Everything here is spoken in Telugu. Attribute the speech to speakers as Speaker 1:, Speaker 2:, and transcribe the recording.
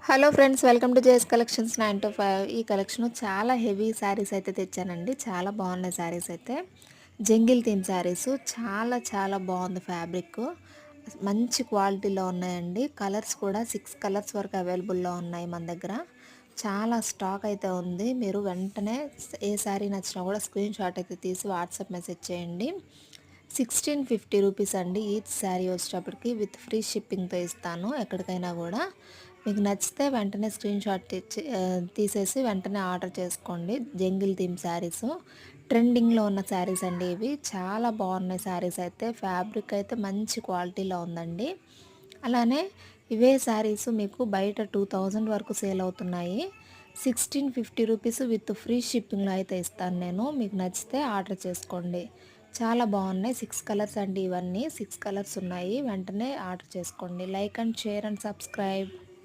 Speaker 1: Hello friends, welcome to JS collections 9 to 5. ఈ కలెక్షన్ చాలా హెవీ శారీస్ అయితే తెచ్చానండి. చాలా బాగున్నాయి శారీస్ అయితే. జంగిల్ థీమ్ శారీస్ చాలా చాలా బాగుంది. ఫ్యాబ్రిక్ మంచి క్వాలిటీలో ఉన్నాయండి. కలర్స్ కూడా 6 కలర్స్ వరకు అవైలబుల్లో ఉన్నాయి మన దగ్గర. చాలా స్టాక్ అయితే ఉంది. మీరు వెంటనే ఏ శారీ నచ్చినా కూడా స్క్రీన్ షాట్ అయితే తీసి వాట్సాప్ మెసేజ్ చేయండి. 1650 రూపీస్ అండి ఈచ్ శారీ వచ్చేటప్పటికి, విత్ ఫ్రీ షిప్పింగ్తో ఇస్తాను ఎక్కడికైనా కూడా. మీకు నచ్చితే వెంటనే స్క్రీన్ షాట్ తీసేసి వెంటనే ఆర్డర్ చేసుకోండి. జంగిల్ థీమ్ శారీస్ ట్రెండింగ్లో ఉన్న శారీస్ అండి ఇవి. చాలా బాగున్నాయి శారీస్ అయితే. ఫ్యాబ్రిక్ అయితే మంచి క్వాలిటీలో ఉందండి. అలానే ఇవే శారీస్ మీకు బయట 2000 వరకు సేల్ అవుతున్నాయి. 1650 రూపీస్ విత్ ఫ్రీ షిప్పింగ్లో అయితే ఇస్తాను నేను. మీకు నచ్చితే ఆర్డర్ చేసుకోండి. చాలా బాగున్నాయి. 6 కలర్స్ అండి ఇవన్నీ. 6 కలర్స్ ఉన్నాయి. వెంటనే ఆర్డర్ చేసుకోండి. Like and share and subscribe.